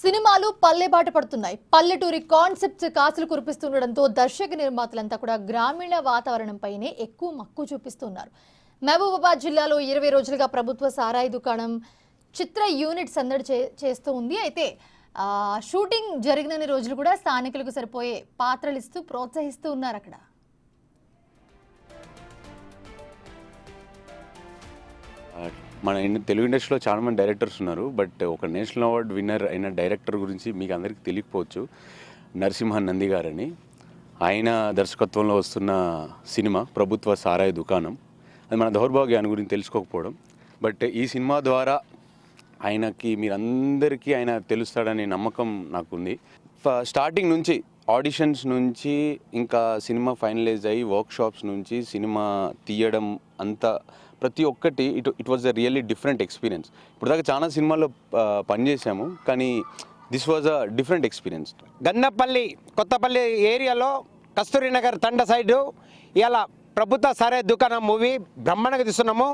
సినిమాలు పల్లెబాట పడుతున్నాయి. పల్లెటూరి కాన్సెప్ట్స్ కాసులు కురిపిస్తుండడంతో దర్శక నిర్మాతలంతా కూడా గ్రామీణ వాతావరణంపైనే ఎక్కువ మక్కువ చూపిస్తున్నారు. మహబూబాబాద్ జిల్లాలో 20 రోజులుగా ప్రభుత్వ సారాయి దుకాణం చిత్ర యూనిట్ సందడి చేస్తూ ఉంది. అయితే షూటింగ్ జరిగినన్ని రోజులు కూడా స్థానికులకు సరిపోయే పాత్రలు ఇస్తూ ప్రోత్సహిస్తూ ఉన్నారు అక్కడ. మన తెలుగు ఇండస్ట్రీలో చాలా మంది డైరెక్టర్స్ ఉన్నారు. బట్ ఒక నేషనల్ అవార్డ్ విన్నర్ అయిన డైరెక్టర్ గురించి మీకు అందరికీ తెలియకపోవచ్చు. నరసింహన్ నంది గారని, ఆయన దర్శకత్వంలో వస్తున్న సినిమా ప్రభుత్వ సారాయి దుకాణం. అది మన దౌర్భాగ్యాన్ని గురించి తెలుసుకోకపోవడం. బట్ ఈ సినిమా ద్వారా ఆయనకి మీరందరికీ ఆయన తెలుస్తాడనే నమ్మకం నాకుంది. స్టార్టింగ్ నుంచి ఆడిషన్స్ నుంచి ఇంకా సినిమా ఫైనలైజ్ అయ్యి వర్క్షాప్స్ నుంచి సినిమా తీయడం అంతా ప్రతి ఒక్కటి it was a really different experience. ఇప్పుడు దాకా చాలా సినిమాల్లో పనిచేసాము, కానీ this was a different experience. Gannapalli Kothapalli ఏరియాలో కస్తూరి నగర్ తండ సైడు ఇలా ప్రభుత్వ సారాయి దుకాణం మూవీ బ్రహ్మాండంగా తీస్తున్నాము.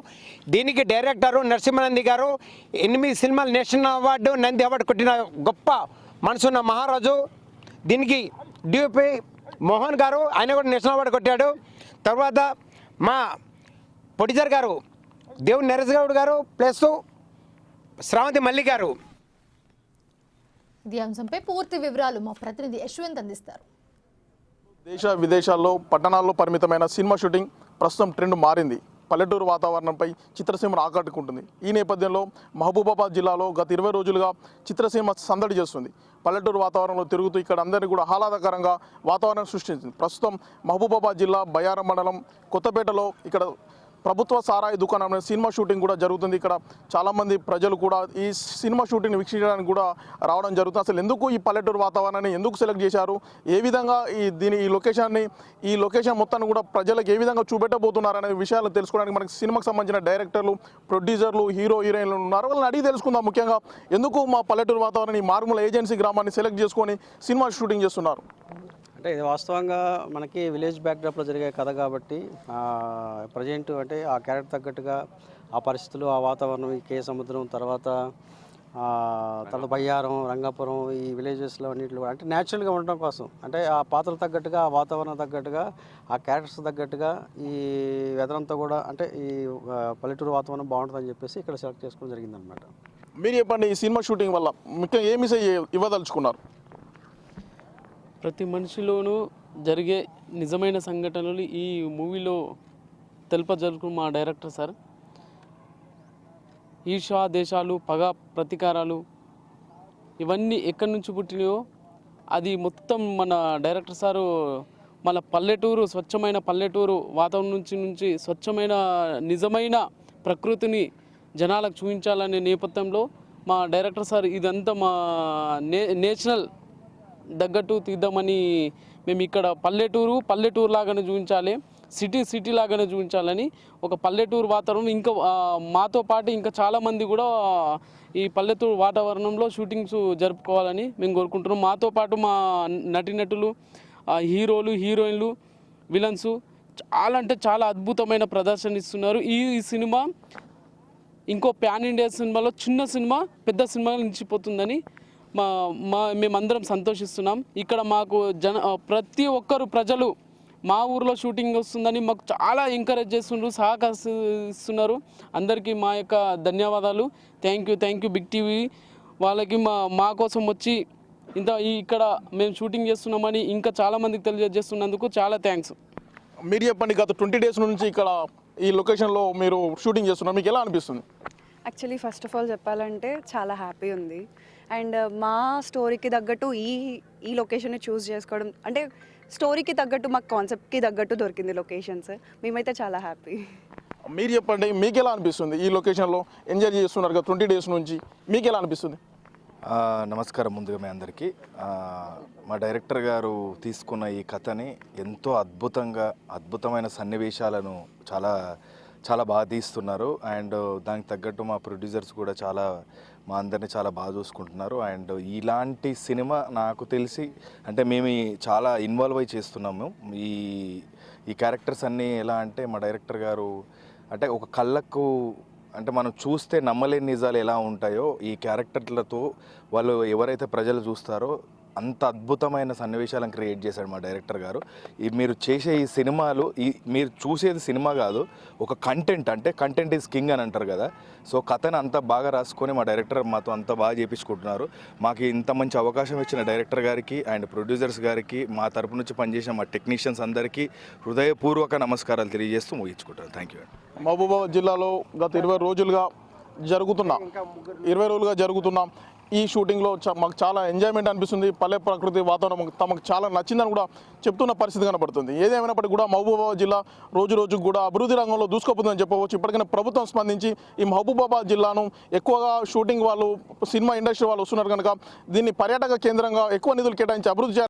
దీనికి డైరెక్టరు నరసింహనంది గారు 8 సినిమాలు నేషనల్ అవార్డు, నంది అవార్డు కొట్టిన గొప్ప మనసున్న మహారాజు. దీనికి డిఓపి మోహన్ గారు, ఆయన కూడా నేషనల్ అవార్డు కొట్టాడు. తర్వాత మా ప్రొడ్యూసర్ గారు దేవుని నరేష్ గౌడ్ గారు ప్లస్ శ్రావంతి మల్లి గారు. ఈ అంశంపై పూర్తి వివరాలు మా ప్రతినిధి యశ్వంత్ అందిస్తారు. దేశ విదేశాల్లో పట్టణాల్లో పరిమితమైన సినిమా షూటింగ్ ప్రస్తుతం ట్రెండ్ మారింది. పల్లెటూరు వాతావరణంపై చిత్రసీమను ఆకట్టుకుంటుంది. ఈ నేపథ్యంలో మహబూబాబాద్ జిల్లాలో గత 20 రోజులుగా చిత్రసీమ సందడి చేస్తుంది. పల్లెటూరు వాతావరణంలో తిరుగుతూ ఇక్కడ అందరినీ కూడా ఆహ్లాదకరంగా వాతావరణం సృష్టించింది. ప్రస్తుతం మహబూబాబాద్ జిల్లా బయ్యారం మండలం కొత్తపేటలో ఇక్కడ ప్రభుత్వ సారాయి దుకాణంలో సినిమా షూటింగ్ కూడా జరుగుతుంది. ఇక్కడ చాలామంది ప్రజలు కూడా ఈ సినిమా షూటింగ్ని వీక్షించడానికి కూడా రావడం జరుగుతుంది. అసలు ఎందుకు ఈ పల్లెటూరు వాతావరణాన్ని ఎందుకు సెలెక్ట్ చేశారు, ఏ విధంగా ఈ లొకేషన్ మొత్తాన్ని కూడా ప్రజలకు ఏ విధంగా చూపెట్టబోతున్నారు అనే విషయాలు తెలుసుకోవడానికి మనకి సినిమాకి సంబంధించిన డైరెక్టర్లు, ప్రొడ్యూసర్లు, హీరోయిన్లు ఉన్నారు. వాళ్ళని అడిగి తెలుసుకుందాం. ముఖ్యంగా ఎందుకు మా పల్లెటూరు వాతావరణం ఈ మారుమూల ఏజెన్సీ గ్రామాన్ని సెలెక్ట్ చేసుకొని సినిమా షూటింగ్ చేస్తున్నారు? అంటే ఇది వాస్తవంగా మనకి విలేజ్ బ్యాక్డ్రాప్లో జరిగే కథ కాబట్టి ప్రజెంట్ అంటే ఆ క్యారెక్టర్ తగ్గట్టుగా ఆ పరిస్థితులు, ఆ వాతావరణం, ఈ కే సముద్రం, తర్వాత బయ్యారం, రంగాపురం, ఈ విలేజెస్లో అన్నింటిలో అంటే న్యాచురల్గా ఉండడం కోసం, అంటే ఆ పాత్రలు తగ్గట్టుగా, ఆ వాతావరణం తగ్గట్టుగా, ఆ క్యారెక్టర్స్ తగ్గట్టుగా ఈ వెదరంతా కూడా అంటే ఈ పల్లెటూరు వాతావరణం బాగుంటుందని చెప్పేసి ఇక్కడ సెలెక్ట్ చేసుకోవడం జరిగిందనమాట. మీరు చెప్పండి, ఈ సినిమా షూటింగ్ వల్ల ముఖ్యంగా ఏ మెసేజ్ ఇవ్వదలుచుకున్నారు? ప్రతి మనిషిలోనూ జరిగే నిజమైన సంఘటనలు ఈ మూవీలో తెలుపజలుకున్న మా డైరెక్టర్ సార్. ఈర్షా, దేశాలు, పగ, ప్రతీకారాలు ఇవన్నీ ఎక్కడి నుంచి పుట్టినాయో అది మొత్తం మన డైరెక్టర్ సారు మన పల్లెటూరు, స్వచ్ఛమైన పల్లెటూరు వాతావరణం నుంచి స్వచ్ఛమైన నిజమైన ప్రకృతిని జనాలకు చూపించాలనే నేపథ్యంలో మా డైరెక్టర్ సార్ ఇదంతా మా నేషనల్ తగ్గట్టు తీద్దామని మేము ఇక్కడ పల్లెటూరు లాగానే చూపించాలి, సిటీ లాగానే చూపించాలని ఒక పల్లెటూరు వాతావరణం. ఇంకా మాతో పాటు ఇంకా చాలామంది కూడా ఈ పల్లెటూరు వాతావరణంలో షూటింగ్స్ జరుపుకోవాలని మేము కోరుకుంటున్నాం. మాతో పాటు మా నటీనటులు, హీరోలు, హీరోయిన్లు, విలన్స్ చాలా అంటే చాలా అద్భుతమైన ప్రదర్శన ఇస్తున్నారు. ఈ సినిమా ఇంకో ప్యాన్ ఇండియా సినిమాలో చిన్న సినిమా పెద్ద సినిమాగా నిలిచిపోతుందని మేమందరం సంతోషిస్తున్నాం. ఇక్కడ మాకు ప్రతి ఒక్కరు ప్రజలు మా ఊర్లో షూటింగ్ వస్తుందని మాకు చాలా ఎంకరేజ్ చేస్తున్నారు, సహకరిస్తున్నారు. అందరికీ మా యొక్క ధన్యవాదాలు. థ్యాంక్ యూ బిగ్ టీవీ వాళ్ళకి మా కోసం వచ్చి ఇక్కడ మేము షూటింగ్ చేస్తున్నామని ఇంకా చాలామందికి తెలియజేస్తున్నందుకు చాలా థ్యాంక్స్. మీరు చెప్పండి, గత 20 డేస్ నుంచి ఇక్కడ ఈ లొకేషన్లో మీరు షూటింగ్ చేస్తున్నారు, మీకు ఎలా అనిపిస్తుంది? యాక్చువల్లీ ఫస్ట్ ఆఫ్ ఆల్ చెప్పాలంటే చాలా హ్యాపీ ఉంది. అండ్ మా స్టోరీకి తగ్గట్టు ఈ లొకేషన్ని చూస్ చేసుకోవడం అంటే స్టోరీకి తగ్గట్టు, మాకు కాన్సెప్ట్కి తగ్గట్టు దొరికింది లొకేషన్స్. మేమైతే చాలా హ్యాపీ. మీరు చెప్పండి, మీకు ఎలా అనిపిస్తుంది? ఈ లొకేషన్లో ఎంజాయ్ చేస్తున్నారు కదా 20 డేస్ నుంచి, మీకు ఎలా అనిపిస్తుంది? నమస్కారం ముందుగా మీ అందరికీ. మా డైరెక్టర్ గారు తీసుకున్న ఈ కథని ఎంతో అద్భుతమైన సన్నివేశాలను చాలా బాగా తీస్తున్నారు. అండ్ దానికి తగ్గట్టు మా ప్రొడ్యూసర్స్ కూడా మా అందరినీ చాలా బాగా చూసుకుంటున్నారు. అండ్ ఇలాంటి సినిమా నాకు తెలిసి అంటే మేము చాలా ఇన్వాల్వ్ అయి చేస్తున్నాము. ఈ క్యారెక్టర్స్ అన్నీ ఎలా అంటే మా డైరెక్టర్ గారు అంటే ఒక కళ్ళకు అంటే మనం చూస్తే నమ్మలేని నిజాలు ఎలా ఉంటాయో ఈ క్యారెక్టర్లతో వాళ్ళు ఎవరైతే ప్రజలు చూస్తారో అంత అద్భుతమైన సన్నివేశాలను క్రియేట్ చేశాడు మా డైరెక్టర్ గారు. ఈ మీరు చేసే ఈ సినిమాలు మీరు చూసేది సినిమా కాదు, ఒక కంటెంట్. అంటే కంటెంట్ ఈజ్ కింగ్ అని అంటారు కదా. సో కథను అంత బాగా రాసుకొని మా డైరెక్టర్ మాతో అంత బాగా చేయించుకుంటున్నారు. మాకు ఇంత మంచి అవకాశం ఇచ్చిన డైరెక్టర్ గారికి అండ్ ప్రొడ్యూసర్స్ గారికి, మా తరపు నుంచి పనిచేసిన మా టెక్నీషియన్స్ అందరికీ హృదయపూర్వక నమస్కారాలు తెలియజేస్తూ ముగించుకుంటాను. Thank you. మహబూబాబాద్ జిల్లాలో గత 20 రోజులుగా జరుగుతున్న ఈ షూటింగ్లో మాకు చాలా ఎంజాయ్మెంట్ అనిపిస్తుంది. పల్లె ప్రకృతి వాతావరణం తమకు చాలా నచ్చిందని కూడా చెప్తున్న పరిస్థితి కనబడుతుంది. ఏదేమైనప్పటికీ కూడా మహబూబాబాద్ జిల్లా రోజు రోజుకు కూడా అభివృద్ధి రంగంలో దూసుకుపోతుందని చెప్పవచ్చు. ఇప్పటికైనా ప్రభుత్వం స్పందించి ఈ మహబూబాబాద్ జిల్లాను ఎక్కువగా షూటింగ్ వాళ్ళు, సినిమా ఇండస్ట్రీ వాళ్ళు వస్తున్నారు కనుక దీన్ని పర్యాటక కేంద్రంగా ఎక్కువ నిధులు కేటాయించి అభివృద్ధి